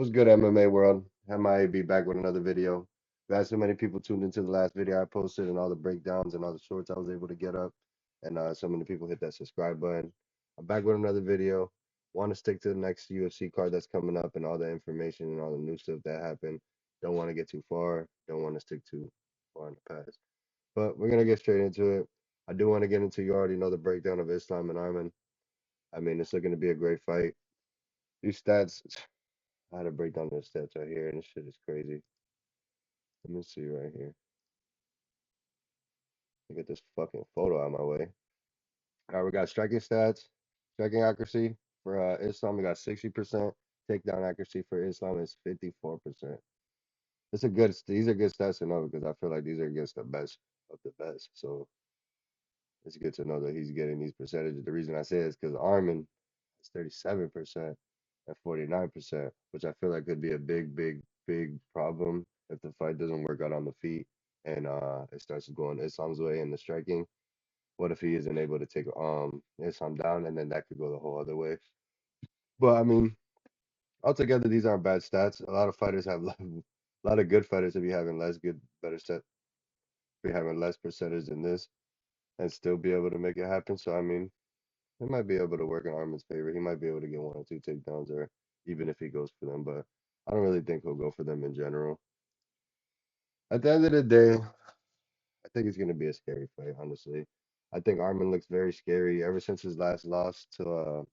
What's good, MMA world? MIAB back with another video. Glad so many people tuned into the last video I posted and all the breakdowns and all the shorts I was able to get up. And so many people hit that subscribe button. I'm back with another video. Want to stick to the next UFC card that's coming up and all the information and all the new stuff that happened. Don't want to get too far. Don't want to stick too far in the past. But we're gonna get straight into it. I do want to get into, you already know, the breakdown of Islam and Arman. I mean, it's looking to be a great fight. These stats, I had to break down the stats right here, and this shit is crazy. Let me see right here. Get this fucking photo out of my way. All right, we got striking stats, striking accuracy for Islam. We got 60%. Takedown accuracy for Islam is 54%. It's a good. These are good stats to know because I feel like these are against the best of the best. So it's good to know that he's getting these percentages. The reason I say it is because Armin is 37% and 49%, which I feel like could be a big problem if the fight doesn't work out on the feet and it starts going Islam's way in the striking. What if he isn't able to take Islam down, and then that could go the whole other way. But I mean, altogether, these aren't bad stats. A lot of fighters have a lot of good fighters to be having less good, better set, be having less percentage than this, and still be able to make it happen. So I mean, he might be able to work in Armin's favor. He might be able to get one or two takedowns, or even if he goes for them. But I don't really think he'll go for them in general. At the end of the day, I think it's gonna be a scary fight. Honestly, I think Armin looks very scary ever since his last loss to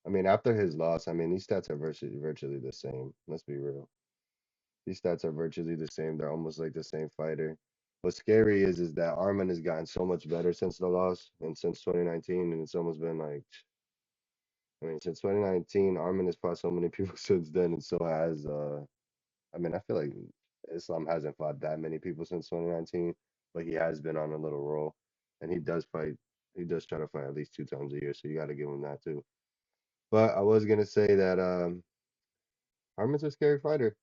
I mean, after his loss, I mean, these stats are virtually the same. Let's be real. These stats are virtually the same. They're almost like the same fighter. What's scary is that Armin has gotten so much better since the loss and since 2019, and it's almost been like, I mean, since 2019, Armin has fought so many people since then, and so has I mean, I feel like Islam hasn't fought that many people since 2019, but he has been on a little roll, and he does fight. He does try to fight at least two times a year, so you got to give him that too. But I was gonna say that Armin's a scary fighter.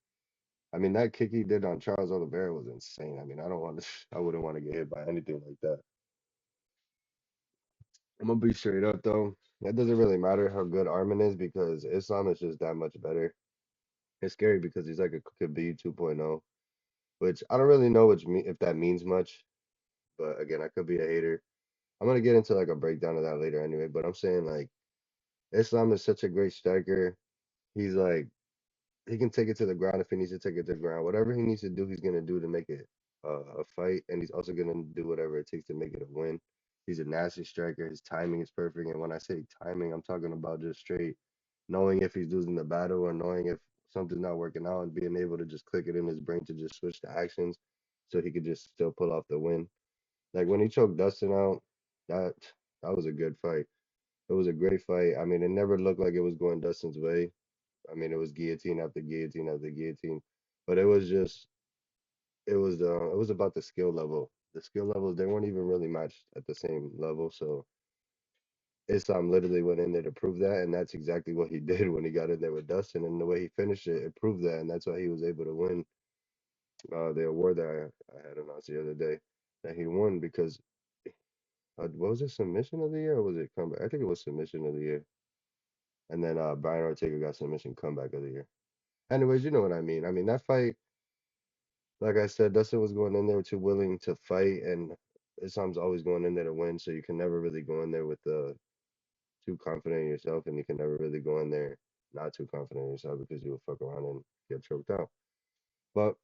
I mean, that kick he did on Charles Oliveira was insane. I mean, I don't want to, I wouldn't want to get hit by anything like that. I'm gonna be straight up though. It doesn't really matter how good Armin is because Islam is just that much better. It's scary because he's like a Khabib 2.0, which I don't really know if that means much. But again, I could be a hater. I'm gonna get into like a breakdown of that later anyway. But I'm saying like Islam is such a great striker. He's like he can take it to the ground if he needs to take it to the ground. Whatever he needs to do, he's gonna do to make it a fight, and he's also gonna do whatever it takes to make it a win. He's a nasty striker. His timing is perfect, and when I say timing, I'm talking about just straight knowing if he's losing the battle or knowing if something's not working out and being able to just click it in his brain to just switch the actions so he could just still pull off the win. Like when he choked Dustin out, that that was a good fight. It was a great fight. I mean, it never looked like it was going Dustin's way. I mean, it was guillotine after guillotine after guillotine, but it was just it was about the skill level. The skill levels they weren't even really matched at the same level. So Islam literally went in there to prove that, and that's exactly what he did when he got in there with Dustin, and the way he finished it, it proved that, and that's why he was able to win the award that I had announced the other day that he won because what was it, submission of the year or was it comeback? I think it was submission of the year, and then Brian Ortega got submission comeback of the year. Anyways, you know what I mean. I mean that fight. Like I said, Dustin was going in there too willing to fight, and Islam's always going in there to win. So you can never really go in there with too confident in yourself, and you can never really go in there not too confident in yourself because you will fuck around and get choked out. But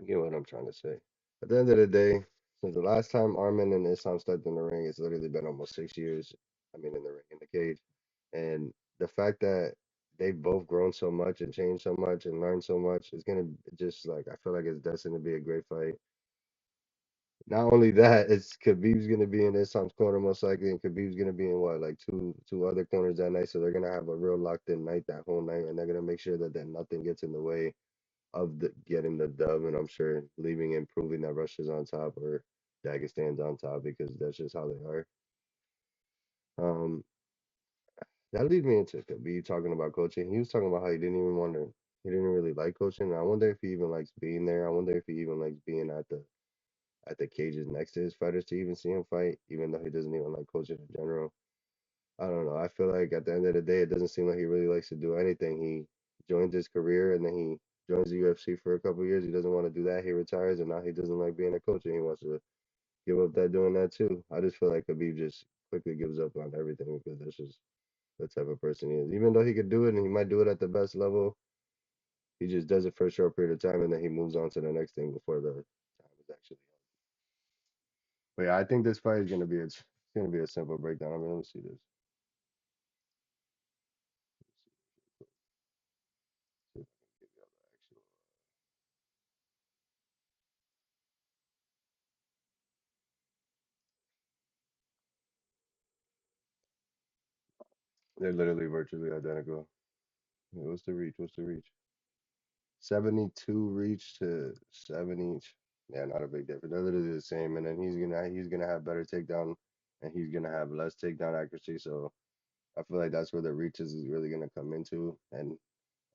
you get what I'm trying to say. At the end of the day, since the last time Armin and Islam stepped in the ring, it's literally been almost 6 years. I mean, in the ring, in the cage, and the fact that they've both grown so much and changed so much and learned so much, it's gonna just like I feel like it's destined to be a great fight. Not only that, it's Khabib's gonna be in Islam's corner most likely, and Khabib's gonna be in what, like two other corners that night. So they're gonna have a real locked in night that whole night, and they're gonna make sure that nothing gets in the way of the getting the dub. And I'm sure leaving and proving that Russia's on top or Dagestan's on top because that's just how they are. Um, that leads me into Khabib talking about coaching. He was talking about how he didn't even want to, he didn't really like coaching. I wonder if he even likes being there. I wonder if he even likes being at the cages next to his fighters to even see him fight, even though he doesn't even like coaching in general. I don't know. I feel like at the end of the day, it doesn't seem like he really likes to do anything. He joins his career and then he joins the UFC for a couple of years. He doesn't want to do that. He retires and now he doesn't like being a coach and he wants to give up that doing that too. I just feel like Khabib just quickly gives up on everything because that's just the type of person he is. Even though he could do it and he might do it at the best level, he just does it for a short period of time and then he moves on to the next thing before the time is actually. But yeah, I think this fight is gonna be a simple breakdown. I mean, let me see this. See if I can give y'all the actual. They're literally virtually identical. Yeah, what's the reach? What's the reach? 72 reach to 70. Yeah, not a big difference. They're literally the same. And then he's gonna have better takedown and he's gonna have less takedown accuracy. So I feel like that's where the reaches is really gonna come into. And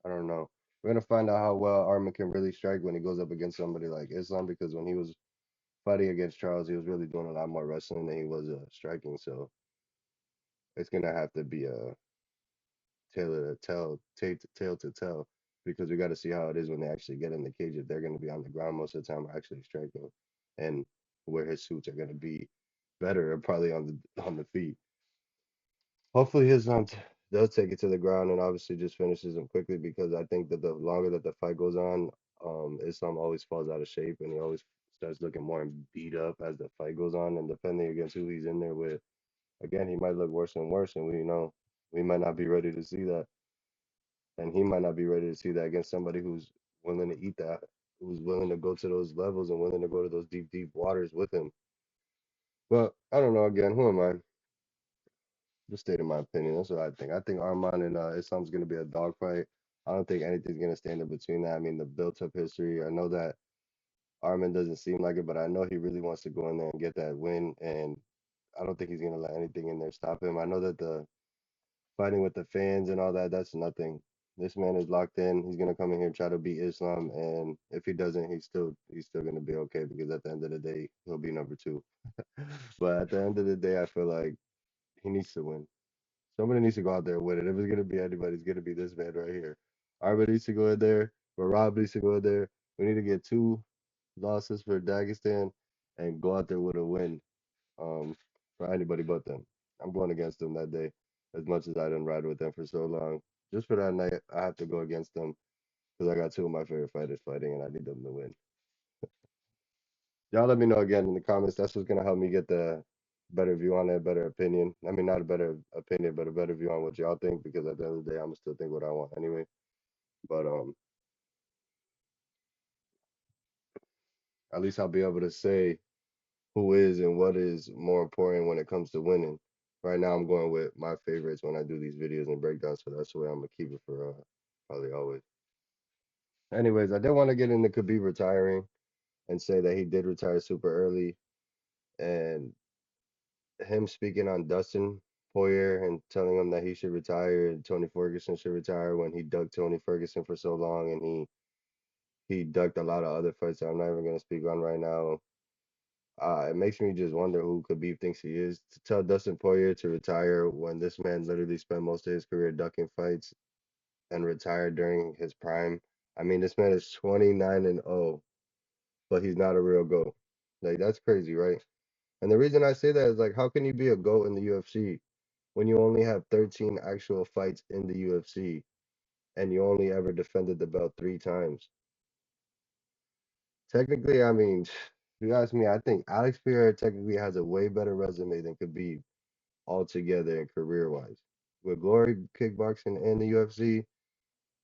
I don't know. We're gonna find out how well Armin can really strike when he goes up against somebody like Islam because when he was fighting against Charles, he was really doing a lot more wrestling than he was striking. So it's gonna have to be a tail to tell, because we got to see how it is when they actually get in the cage. If they're going to be on the ground most of the time, actually striking, and where his suits are going to be better, probably on the feet. Hopefully, his does take it to the ground and obviously just finishes him quickly because I think that the longer that the fight goes on, Islam always falls out of shape and he always starts looking more beat up as the fight goes on, and depending against who he's in there with, again, he might look worse and worse, and we might not be ready to see that. And he might not be ready to see that against somebody who's willing to eat that, who's willing to go to those levels and willing to go to those deep, deep waters with him. But I don't know. Again, who am I? Just stating my opinion. That's what I think. I think Arman and Islam's going to be a dogfight. I don't think anything's going to stand in between that. I mean, the built-up history. I know that Arman doesn't seem like it, but I know he really wants to go in there and get that win. And I don't think he's going to let anything in there stop him. I know that the fighting with the fans and all that, that's nothing. This man is locked in. He's gonna come in here and try to beat Islam, and if he doesn't, he's still gonna be okay because at the end of the day, he'll be number two. But at the end of the day, I feel like he needs to win. Somebody needs to go out there and win it. If it's gonna be anybody, it's gonna be this man right here. Arba needs to go in there. Rob needs to go in there. We need to get two losses for Dagestan and go out there with a win, um, for anybody but them. I'm going against them that day, as much as I didn't ride with them for so long. Just for that night, I have to go against them because I got two of my favorite fighters fighting, and I need them to win. Y'all let me know again in the comments. That's what's gonna help me get the better view on it, better opinion. I mean, not a better opinion, but a better view on what y'all think. Because at the end of the day, I'm gonna still think what I want anyway. But at least I'll be able to say who is and what is more important when it comes to winning. Right now, I'm going with my favorites when I do these videos and breakdowns, so that's the way I'm gonna keep it for probably always. Anyways, I did want to get into Khabib retiring and say that he did retire super early, and him speaking on Dustin Poirier and telling him that he should retire and Tony Ferguson should retire when he ducked Tony Ferguson for so long, and he ducked a lot of other fights that I'm not even gonna speak on right now. It makes me just wonder who Khabib thinks he is to tell Dustin Poirier to retire when this man literally spent most of his career ducking fights and retired during his prime. I mean, this man is 29 and 0, but he's not a real GOAT. Like, that's crazy, right? And the reason I say that is like, how can you be a GOAT in the UFC when you only have 13 actual fights in the UFC and you only ever defended the belt 3 times? Technically, I mean, if you ask me, I think Alex Pereira technically has a way better resume than Khabib altogether and career wise. With Glory Kickboxing and the UFC,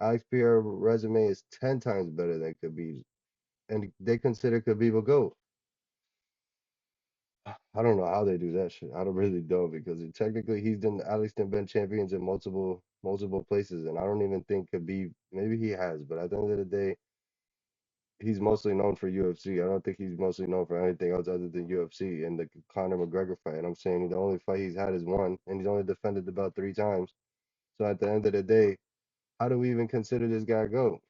Alex Pereira's resume is 10 times better than Khabib's, and they consider Khabib a GOAT. I don't know how they do that shit. I don't really know because technically he's done Alex done been champions in multiple places, and I don't even think Khabib, maybe he has, but at the end of the day, he's mostly known for UFC. I don't think he's mostly known for anything else other than UFC and the Conor McGregor fight. And I'm saying the only fight he's had is one, and he's only defended the belt 3 times. So at the end of the day, how do we even consider this guy a GOAT?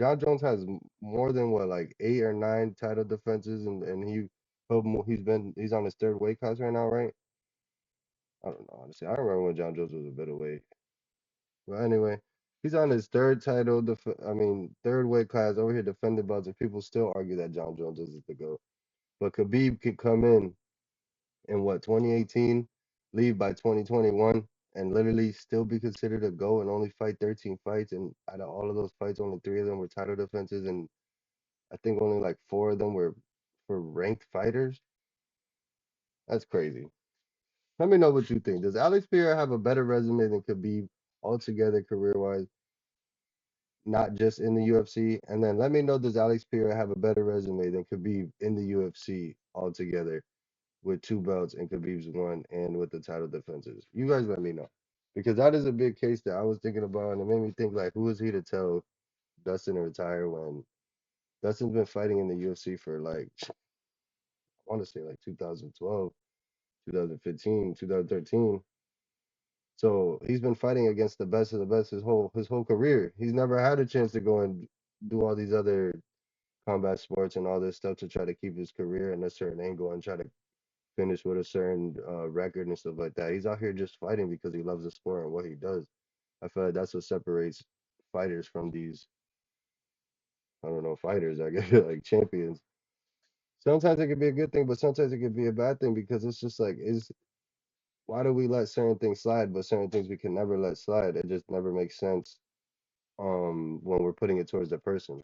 John Jones has more than what, like 8 or 9 title defenses, and he's on his third weight class right now, right? I don't know, honestly. I don't remember when John Jones was a middleweight. But anyway, he's on his third title, third weight class over here defending belts, and people still argue that John Jones isn't the GOAT. But Khabib could come in what, 2018, leave by 2021, and literally still be considered a GOAT and only fight 13 fights. And out of all of those fights, only three of them were title defenses, and I think only like four of them were for ranked fighters. That's crazy. Let me know what you think. Does Alex Pereira have a better resume than Khabib altogether career wise, not just in the UFC? And then let me know, does Alex Pereira have a better resume than Khabib in the UFC altogether with two belts and Khabib's one and with the title defenses? You guys let me know. Because that is a big case that I was thinking about, and it made me think, like, who is he to tell Dustin to retire when Dustin's been fighting in the UFC for like, I want to say like 2012, 2015, 2013. So he's been fighting against the best of the best his whole career. He's never had a chance to go and do all these other combat sports and all this stuff to try to keep his career in a certain angle and try to finish with a certain record and stuff like that. He's out here just fighting because he loves the sport and what he does. I feel like that's what separates fighters from these, I don't know, fighters, I guess, like champions. Sometimes it could be a good thing, but sometimes it could be a bad thing because it's just like, is why do we let certain things slide, but certain things we can never let slide? It just never makes sense when we're putting it towards the person.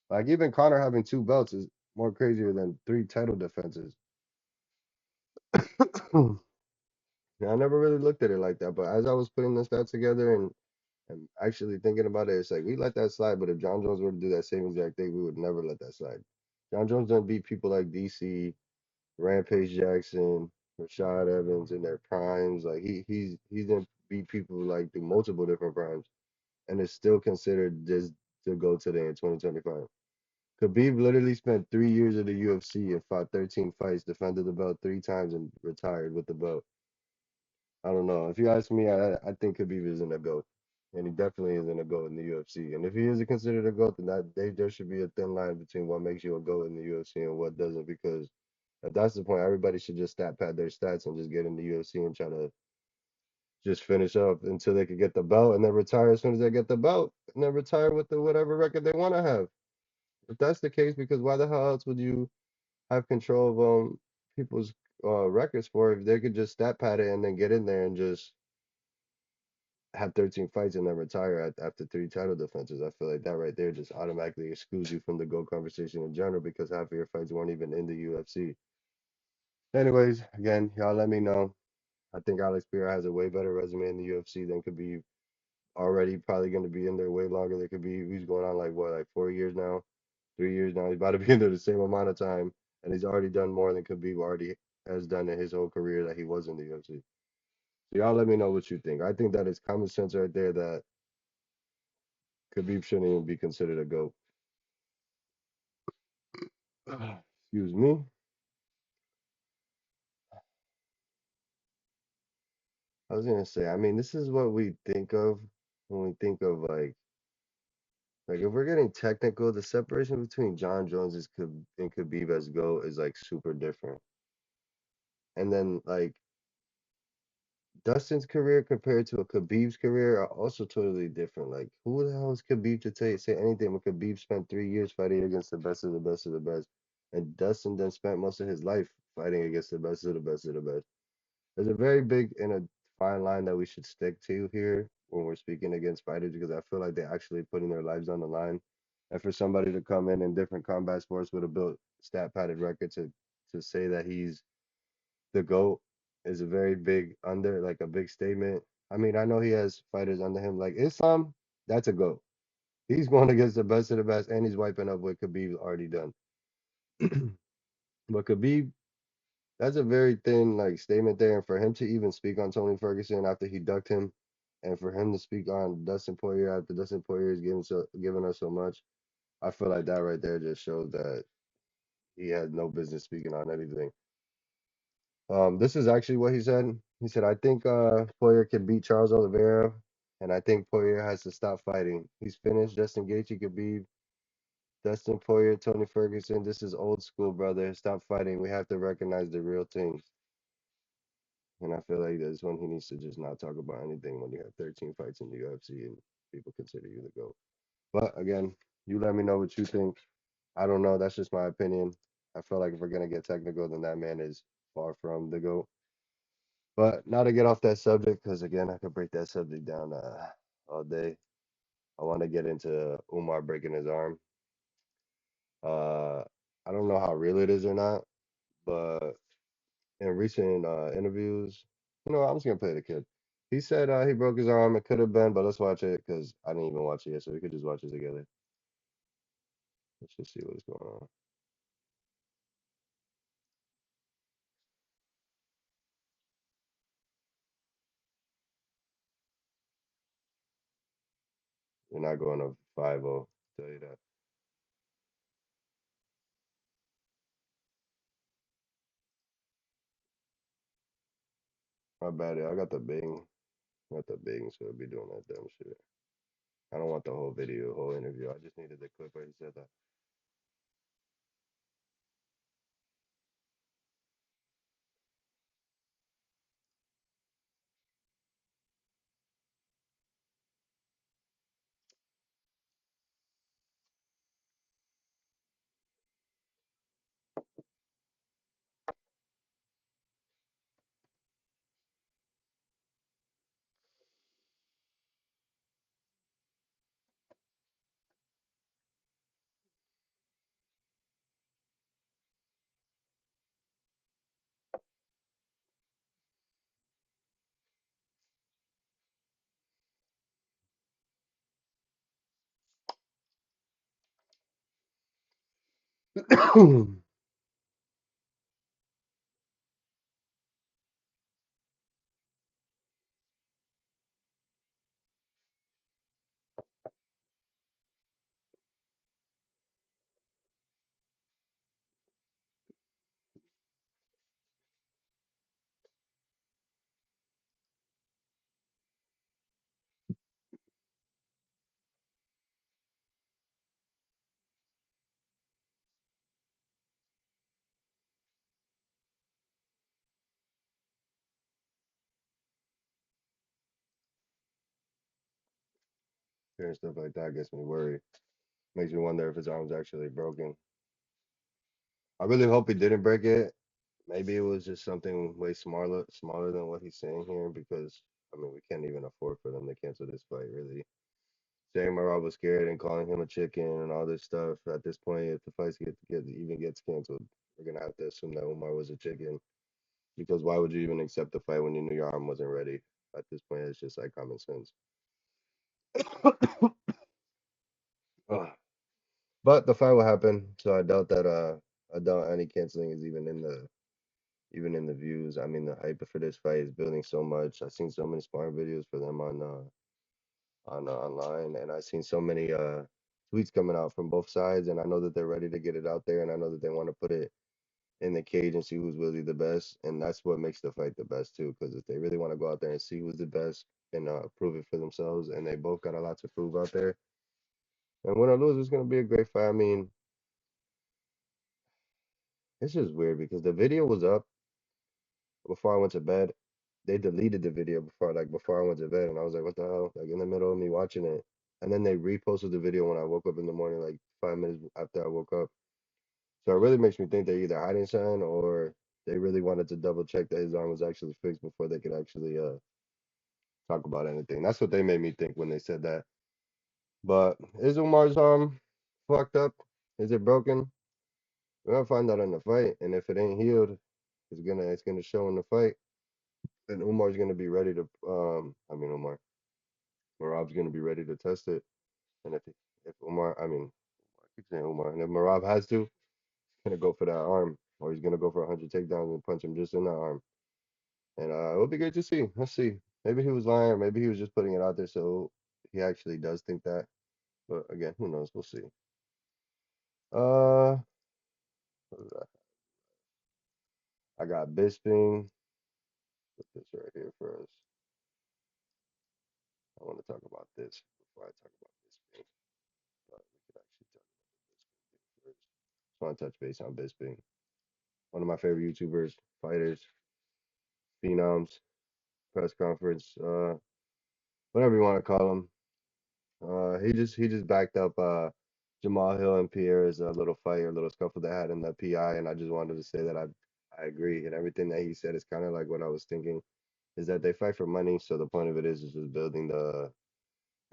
Like even Connor having two belts is more crazier than three title defenses. Yeah, I never really looked at it like that, but as I was putting the stats together and actually thinking about it, it's like we let that slide, but if John Jones were to do that same exact thing, we would never let that slide. John Jones done beat people like DC, Rampage Jackson, Rashad Evans in their primes. Like he's done beat people like through multiple different primes, and is still considered just to go today in 2025. Khabib literally spent 3 years in the UFC and fought 13 fights, defended the belt three times, and retired with the belt. I don't know. If you ask me, I think Khabib isn't a GOAT. And he definitely isn't a GOAT in the UFC. And if he isn't considered a GOAT, then there should be a thin line between what makes you a GOAT in the UFC and what doesn't. Because if that's the point, everybody should just stat pad their stats and just get in the UFC and try to just finish up until they could get the belt and then retire as soon as they get the belt and then retire with the whatever record they want to have. If that's the case, because why the hell else would you have control of people's records for if they could just stat pad it and then get in there and just have 13 fights and then retire after three title defenses? I feel like that right there just automatically excludes you from the GOAT conversation in general because half of your fights weren't even in the UFC. Anyways, again, y'all let me know. I think Alex Pereira has a way better resume in the UFC than could be already probably going to be in there way longer. They could be, he's going on like what, like 4 years now, 3 years now. He's about to be in there the same amount of time, and he's already done more than Khabib already has done in his whole career that he was in the UFC. So y'all let me know what you think. I think that it's common sense right there that Khabib shouldn't even be considered a GOAT. Excuse me. I was gonna say, I mean, this is what we think of when we think of like if we're getting technical, the separation between John Jones and Khabib as GOAT is like super different. And then like Dustin's career compared to a Khabib's career are also totally different. Like, who the hell is Khabib to say anything when Khabib spent 3 years fighting against the best of the best of the best, and Dustin then spent most of his life fighting against the best of the best of the best. There's a very big and a fine line that we should stick to here when we're speaking against fighters because I feel like they're actually putting their lives on the line. And for somebody to come in different combat sports with a built stat padded record to say that he's the GOAT is a very big like a big statement. I mean, I know he has fighters under him like Islam, that's a GOAT. He's going against the best of the best and he's wiping up what Khabib already done. But Khabib, that's a very thin like statement there. And for him to even speak on Tony Ferguson after he ducked him, and for him to speak on Dustin Poirier after Dustin Poirier is giving us so much, I feel like that right there just shows that he had no business speaking on anything. This is actually what he said. He said, I think Poirier can beat Charles Oliveira, and I think Poirier has to stop fighting. He's finished. Justin Gaethje could be Dustin Poirier, Tony Ferguson. This is old school, brother. Stop fighting. We have to recognize the real things. And I feel like this one he needs to just not talk about anything when you have 13 fights in the UFC and people consider you the GOAT. But again, you let me know what you think. I don't know. That's just my opinion. I feel like if we're gonna get technical, then that man is far from the GOAT. But not to get off that subject, because again, I could break that subject down all day. I want to get into Umar breaking his arm. Uh, I don't know how real it is or not, but in recent interviews, I'm just gonna play the kid. He said he broke his arm. It could have been, but let's watch it because I didn't even watch it yet, so we could just watch it together. Let's just see what's going on. You're not going to 5-0. Tell you that. My bad. I got the Bing. Got the Bing, so it'll be doing that dumb shit. I don't want the whole video, whole interview. I just needed the clip where he said that. Hearing stuff like that gets me worried. Makes me wonder if his arm's actually broken. I really hope he didn't break it. Maybe it was just something way smaller than what he's saying here because I mean we can't even afford for them to cancel this fight really. Saying Marab was scared and calling him a chicken and all this stuff. At this point, if the fight even gets canceled, we're gonna have to assume that Umar was a chicken because why would you even accept the fight when you knew your arm wasn't ready? At this point, it's just like common sense. Ugh. But the fight will happen, so I doubt any canceling is even in the views. I mean the hype for this fight is building so much. I've seen so many sparring videos for them on online, and I've seen so many tweets coming out from both sides, and I know that they're ready to get it out there, and I know that they want to put it in the cage and see who's really the best, and that's what makes the fight the best too. Because if they really want to go out there and see who's the best and prove it for themselves, and they both got a lot to prove out there, and win or lose, it's gonna be a great fight. I mean, it's just weird because the video was up before I went to bed. They deleted the video before I went to bed, and I was like, what the hell? Like in the middle of me watching it, and then they reposted the video when I woke up in the morning, like 5 minutes after I woke up. So it really makes me think they're either hiding something or they really wanted to double check that his arm was actually fixed before they could actually talk about anything. That's what they made me think when they said that. But is Umar's arm fucked up? Is it broken? We're gonna find out in the fight, and if it ain't healed, it's gonna show in the fight. And Umar's gonna be ready to Umar Marab's gonna be ready to test it. And if Umar I keep saying Umar, and if Marab has to, he's gonna go for that arm, or he's gonna go for 100 takedowns and punch him just in that arm. And it'll be great to see. Let's see. Maybe he was lying, or maybe he was just putting it out there so he actually does think that. But again, who knows? We'll see. Uh, what is that? I got Bisping. Put this right here for us. I want to talk about this before I talk about Bisping. But we could actually talk about the Bisping thing first. Just want to touch base on Bisping. One of my favorite YouTubers, fighters, phenoms press conference, whatever you want to call him. He just backed up Jamal Hill and Pierre's little fight or little scuffle they had in the PI, and I just wanted to say that I agree, and everything that he said is kind of like what I was thinking. Is that they fight for money, so the point of it is just building the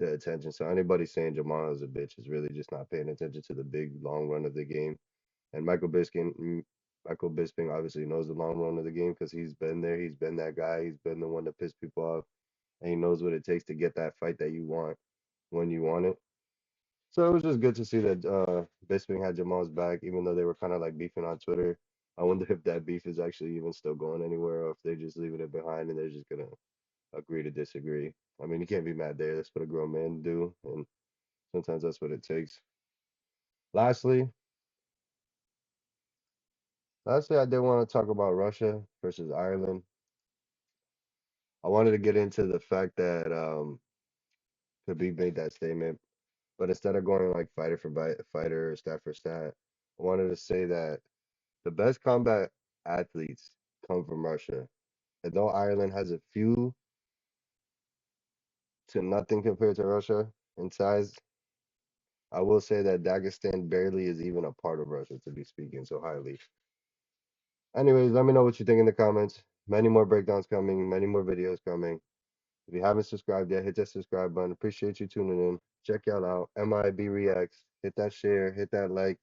attention. So anybody saying Jamal is a bitch is really just not paying attention to the big long run of the game. And Michael Bisping obviously knows the long run of the game because he's been there. He's been that guy. He's been the one to piss people off, and he knows what it takes to get that fight that you want when you want it. So it was just good to see that Bisping had Jamal's back, even though they were kind of like beefing on Twitter. I wonder if that beef is actually even still going anywhere, or if they're just leaving it behind and they're just gonna agree to disagree. I mean, you can't be mad there. That's what a grown man do, and sometimes that's what it takes. Lastly, lastly, I did want to talk about Russia versus Ireland. I wanted to get into the fact that Khabib made that statement, but instead of going like fighter for fighter or stat for stat, I wanted to say that the best combat athletes come from Russia. And though Ireland has a few to nothing compared to Russia in size, I will say that Dagestan barely is even a part of Russia to be speaking so highly. Anyways, let me know what you think in the comments. Many more breakdowns coming, many more videos coming. If you haven't subscribed yet, hit that subscribe button. Appreciate you tuning in. Check y'all out. MIAB Reacts. Hit that share, hit that like.